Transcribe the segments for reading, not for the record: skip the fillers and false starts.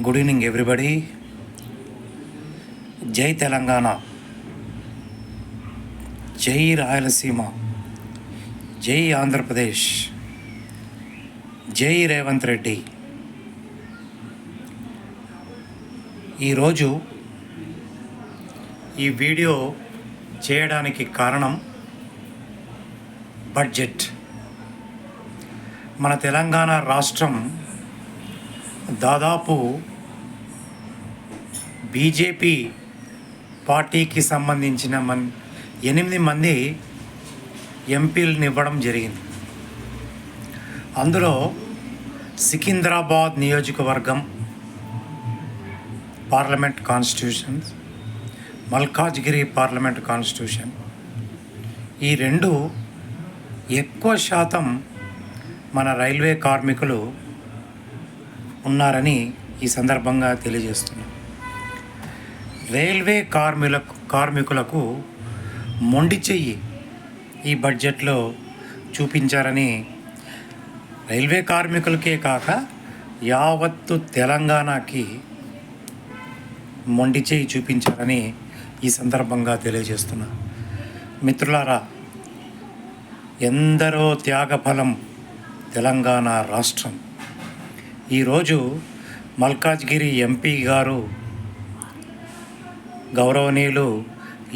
Good evening everybody. జై తెలంగాణ, జై రాయలసీమ, జై ఆంధ్రప్రదేశ్, జై రేవంత్ రెడ్డి. ఈరోజు ఈ వీడియో చేయడానికి కారణం బడ్జెట్. మన తెలంగాణ రాష్ట్రం దాదాపు బీజేపీ పార్టీకి సంబంధించిన 8 మంది ఎంపీలను ఇవ్వడం జరిగింది. అందులో సికింద్రాబాద్ నియోజకవర్గం parliament constitution, Malkajgiri parliament constitution, ఈ రెండు ఎక్కువ శాతం మన రైల్వే కార్మికులు ఉన్నారని ఈ సందర్భంగా తెలియజేస్తున్నాం. రైల్వే కార్మికులకు మొండి చెయ్యి ఈ బడ్జెట్లో చూపించారని, రైల్వే కార్మికులకే కాక యావత్తు తెలంగాణకి మొండి చెయ్యి చూపించారని ఈ సందర్భంగా తెలియజేస్తున్నా. మిత్రులారా, ఎందరో త్యాగఫలం తెలంగాణ రాష్ట్రం. ఈరోజు మల్కాజ్గిరి ఎంపీ గారు, గౌరవనీయులు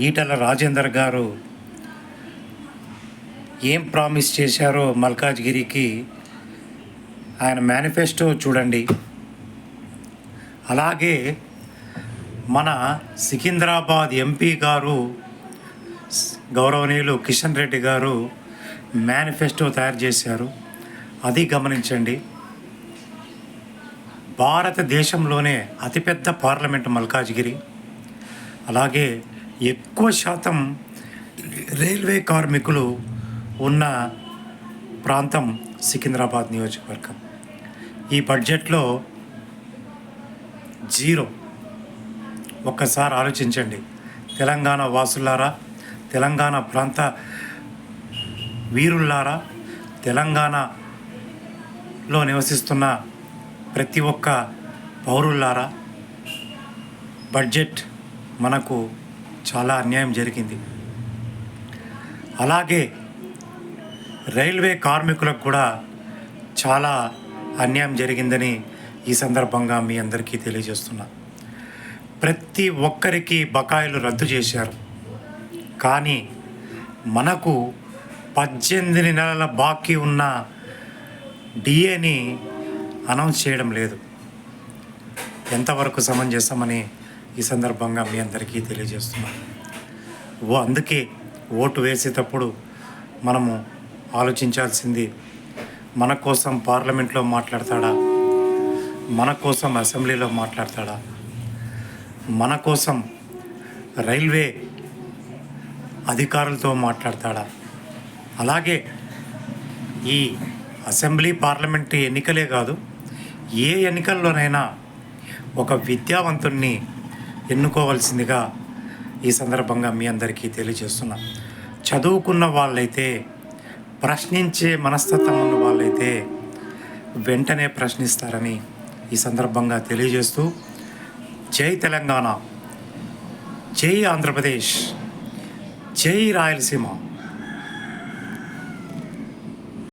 ఈటల రాజేందర్ గారు ఏం ప్రామిస్ చేశారో మల్కాజ్గిరికి, ఆయన మేనిఫెస్టో చూడండి. అలాగే మన సికింద్రాబాద్ ఎంపీ గారు, గౌరవనీయులు కిషన్ రెడ్డి గారు మేనిఫెస్టో తయారు చేశారు, అది గమనించండి. భారతదేశంలోనే అతిపెద్ద పార్లమెంట్ మల్కాజ్గిరి, అలాగే ఎక్కువ శాతం రైల్వే కార్మికులు ఉన్న ప్రాంతం సికింద్రాబాద్ నియోజకవర్గం. ఈ బడ్జెట్లో జీరో. ఒక్కసారి ఆలోచించండి తెలంగాణ వాసులారా, తెలంగాణ ప్రాంత వీరుల్లారా, తెలంగాణలో నివసిస్తున్న ప్రతి ఒక్క పౌరులారా, బడ్జెట్ మనకు చాలా అన్యాయం జరిగింది. అలాగే రైల్వే కార్మికులకు కూడా చాలా అన్యాయం జరిగిందని ఈ సందర్భంగా మీ అందరికీ తెలియజేస్తున్నా. ప్రతి ఒక్కరికి బకాయిలు రద్దు చేశారు, కానీ మనకు 18 నెలల బాకీ ఉన్న డిఏని అనౌన్స్ చేయడం లేదు. ఎంతవరకు సమంజసమని ఈ సందర్భంగా మీ అందరికీ తెలియజేస్తున్నాను. అందుకే ఓటు వేసేటప్పుడు మనము ఆలోచించాల్సింది, మన కోసం పార్లమెంట్లో మాట్లాడతాడా, మన కోసం అసెంబ్లీలో మాట్లాడతాడా, మన కోసం రైల్వే అధికారులతో మాట్లాడతాడా. అలాగే ఈ అసెంబ్లీ పార్లమెంట్ ఎన్నికలే కాదు, ఏ ఎన్నికల్లోనైనా ఒక విద్యావంతుణ్ణి ఎన్నుకోవాల్సిందిగా ఈ సందర్భంగా మీ అందరికీ తెలియజేస్తున్నా. చదువుకున్న వాళ్ళైతే, ప్రశ్నించే మనస్తత్వం ఉన్న వాళ్ళైతే వెంటనే ప్రశ్నిస్తారని ఈ సందర్భంగా తెలియజేస్తూ, జై తెలంగాణ, జై ఆంధ్రప్రదేశ్, జై రాయలసీమ.